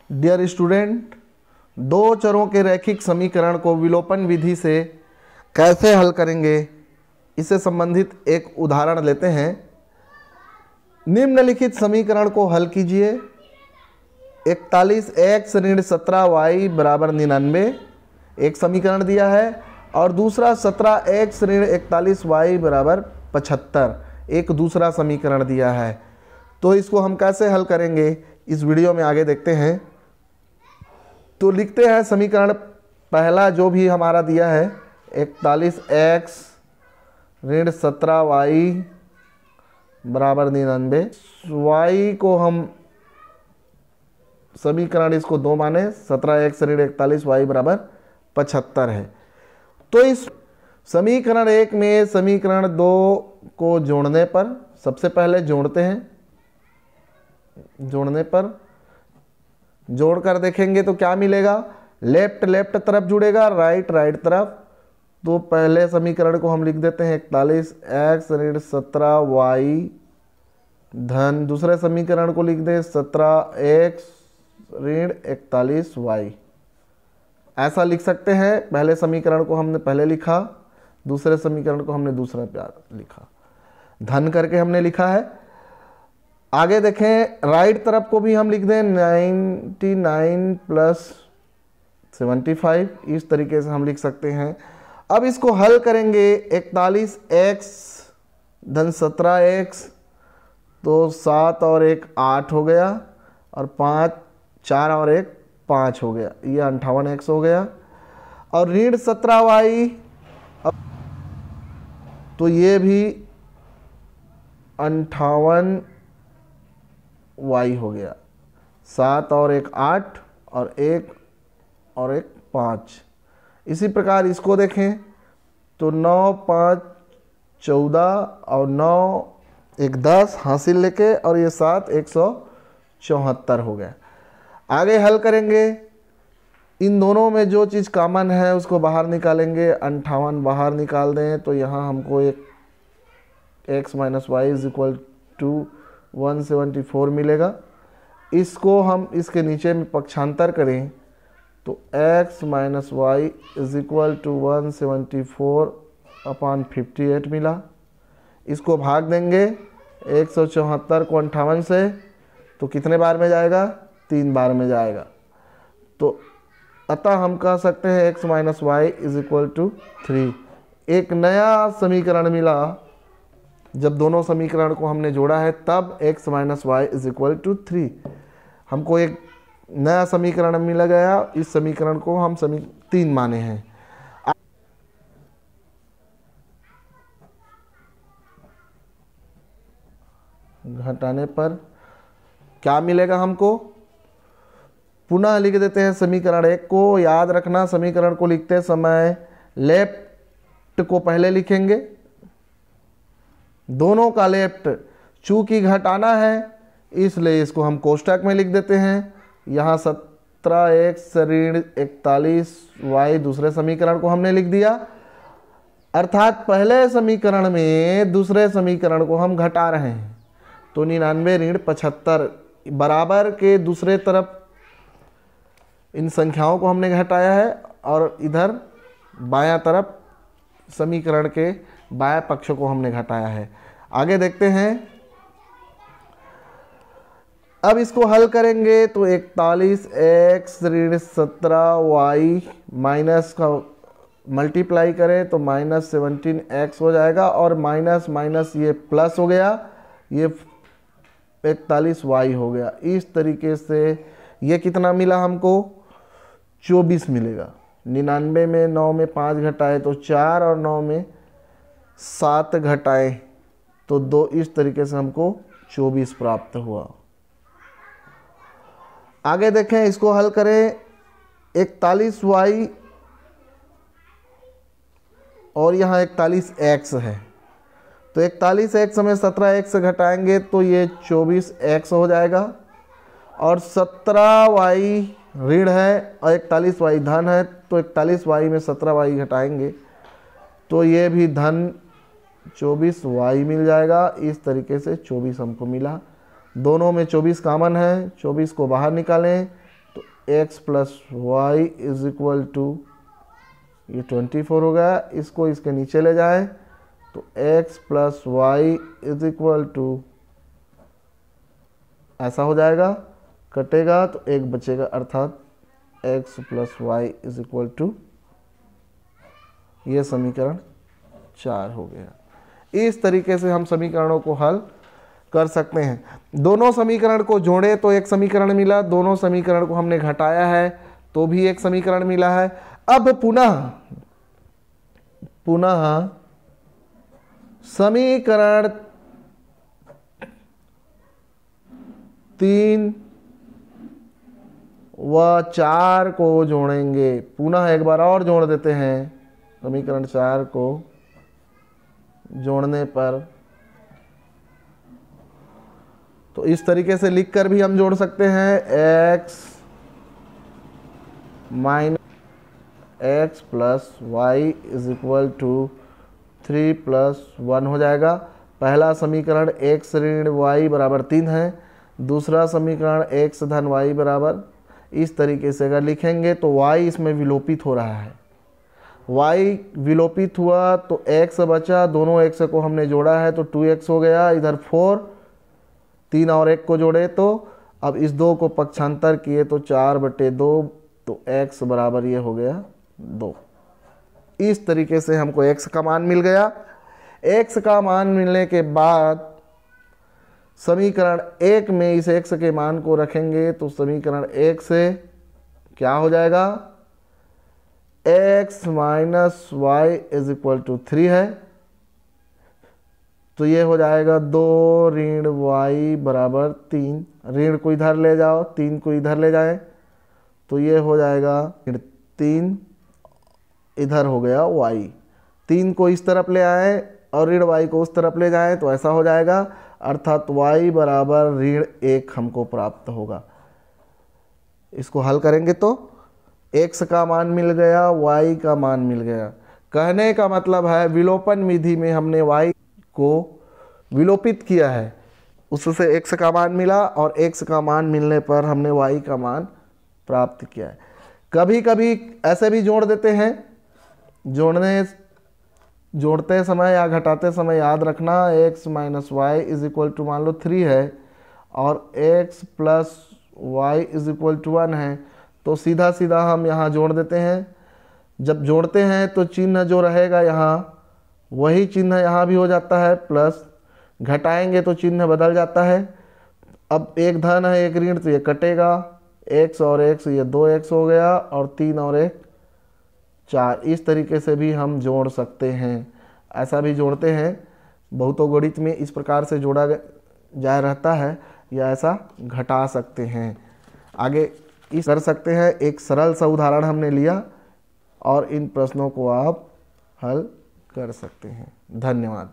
Dear student, दो चरों के रैखिक समीकरण को विलोपन विधि से कैसे हल करेंगे, इससे संबंधित एक उदाहरण लेते हैं। निम्नलिखित समीकरण को हल कीजिए। 41x ऋण 17y बराबर 99 एक समीकरण दिया है और दूसरा 17x ऋण 41y बराबर 75 एक दूसरा समीकरण दिया है। तो इसको हम कैसे हल करेंगे इस वीडियो में आगे देखते हैं। तो लिखते हैं समीकरण पहला जो भी हमारा दिया है 41x ऋण 17y बराबर 99। y को हम समीकरण इसको दो माने 17x ऋण 41y बराबर 75 है। तो इस समीकरण एक में समीकरण दो को जोड़ने पर सबसे पहले जोड़ते हैं। जोड़ने पर जोड़कर देखेंगे तो क्या मिलेगा, लेफ्ट लेफ्ट तरफ जुड़ेगा, राइट राइट तरफ। तो पहले समीकरण को हम लिख देते हैं 41x ऋण 17y धन दूसरे समीकरण को लिख दें 17x ऋण 41y। ऐसा लिख सकते हैं। पहले समीकरण को हमने पहले लिखा, दूसरे समीकरण को हमने दूसरा प्यार लिखा, धन करके हमने लिखा है। आगे देखें राइट तरफ को भी हम लिख दें 99 प्लस 75 इस तरीके से हम लिख सकते हैं। अब इसको हल करेंगे 41x धन 17x तो 7 और 1 8 हो गया और 5 4 और 1 5 हो गया, ये 58x हो गया। और ऋण 17y तो ये भी 58y हो गया। 7 और 1 8 और 1 और 1 5। इसी प्रकार इसको देखें तो 9 5 14 और 9 1 10 हासिल लेके और ये 7 174 हो गया। आगे हल करेंगे, इन दोनों में जो चीज़ कॉमन है उसको बाहर निकालेंगे। 58 बाहर निकाल दें तो यहाँ हमको एक x minus Y is equal to 174 मिलेगा। इसको हम इसके नीचे में पक्षांतर करें तो x minus Y is equal to 174 upon 58 मिला। इसको भाग देंगे 174 को 58 से तो कितने बार में जाएगा, 3 बार में जाएगा। तो अतः हम कह सकते हैं x minus Y is equal to 3। एक नया समीकरण मिला। जब दोनों समीकरण को हमने जोड़ा है तब x minus Y is equal to 3 हमको एक नया समीकरण मिल गया। इस समीकरण को हम 3 माने हैं। घटाने पर क्या मिलेगा हमको, पुनः लिख देते हैं समीकरण एक को। याद रखना समीकरण को लिखते समय लेफ्ट को पहले लिखेंगे, दोनों का लेफ्ट। चूंकि घटाना है इसलिए इसको हम कोष्टक में लिख देते हैं। यहाँ 17x ऋण 41y दूसरे समीकरण को हमने लिख दिया, अर्थात पहले समीकरण में दूसरे समीकरण को हम घटा रहे हैं। तो 99 ऋण 75 बराबर के दूसरे तरफ इन संख्याओं को हमने घटाया है और इधर बायां तरफ समीकरण के बाएं पक्ष को हमने घटाया है। आगे देखते हैं। अब इसको हल करेंगे तो 41x ऋण 17y माइनस का मल्टीप्लाई करें तो माइनस 17x हो जाएगा और माइनस माइनस ये प्लस हो गया, ये 41y हो गया। इस तरीके से ये कितना मिला हमको, 24 मिलेगा। 99 में 9 में 5 घटाए तो 4 और 9 में 7 घटाए तो 2। इस तरीके से हमको 24 प्राप्त हुआ। आगे देखें, इसको हल करें 41y और यहाँ 41x है तो 41x में 17x से घटाएंगे तो ये 24x हो जाएगा और 17y ऋण है और 41y धन है तो 41y में 17y घटाएंगे तो ये भी धन 24y मिल जाएगा। इस तरीके से 24 हमको मिला। दोनों में 24 कॉमन है, 24 को बाहर निकालें तो X plus Y is equal to, ये 24 हो गया, इसको इसके नीचे ले जाएं तो x plus Y is equal to ऐसा हो जाएगा, कटेगा तो एक बचेगा, अर्थात x plus Y is equal to, ये समीकरण 4 हो गया। इस तरीके से हम समीकरणों को हल कर सकते हैं। दोनों समीकरण को जोड़े तो एक समीकरण मिला, दोनों समीकरण को हमने घटाया है तो भी एक समीकरण मिला है। अब पुनः समीकरण 3 व 4 को जोड़ेंगे। पुनः एक बार और जोड़ देते हैं। समीकरण 4 को जोड़ने पर तो इस तरीके से लिखकर भी हम जोड़ सकते हैं, x minus X plus Y is equal to 3 plus 1 हो जाएगा। पहला समीकरण x ऋण y बराबर 3 है, दूसरा समीकरण x धन y बराबर, इस तरीके से अगर लिखेंगे तो y इसमें विलोपित हो रहा है, y विलोपित हुआ तो x बचा, दोनों x को हमने जोड़ा है तो 2x हो गया, इधर 4, 3 और 1 को जोड़े तो अब इस 2 को पक्षांतर किए तो 4/2, तो x बराबर ये हो गया 2। इस तरीके से हमको x का मान मिल गया। x का मान मिलने के बाद समीकरण 1 में इस x के मान को रखेंगे तो समीकरण 1 से क्या हो जाएगा, x minus Y is equal to 3 है, तो ये हो जाएगा 2 ऋण y बराबर 3, ऋण को इधर ले जाओ, 3 को इधर ले जाएं तो ये हो जाएगा 3, इधर हो गया y, 3 को इस तरफ ले आए और ऋण y को उस तरफ ले जाएं तो ऐसा हो जाएगा, अर्थात y बराबर ऋण 1 हमको प्राप्त होगा। इसको हल करेंगे तो x का मान मिल गया, y का मान मिल गया। कहने का मतलब है विलोपन विधि में हमने y को विलोपित किया है, उससे x का मान मिला और x का मान मिलने पर हमने y का मान प्राप्त किया है। कभी कभी ऐसे भी जोड़ देते हैं, जोड़ते समय या घटाते समय याद रखना x minus Y is equal to मान लो 3 है और x plus Y is equal to 1 है, तो सीधा सीधा हम यहाँ जोड़ देते हैं। जब जोड़ते हैं तो चिन्ह जो रहेगा यहाँ वही चिन्ह यहाँ भी हो जाता है, प्लस घटाएंगे तो चिन्ह बदल जाता है। अब एक धन है एक ऋण तो ये कटेगा, x और x, ये 2x हो गया और 3 और 1 4। इस तरीके से भी हम जोड़ सकते हैं, ऐसा भी जोड़ते हैं। बहुतों गणित में इस प्रकार से जोड़ा जा रहता है या ऐसा घटा सकते हैं। आगे इस कर सकते हैं। एक सरल सा उदाहरण हमने लिया और इन प्रश्नों को आप हल कर सकते हैं। धन्यवाद।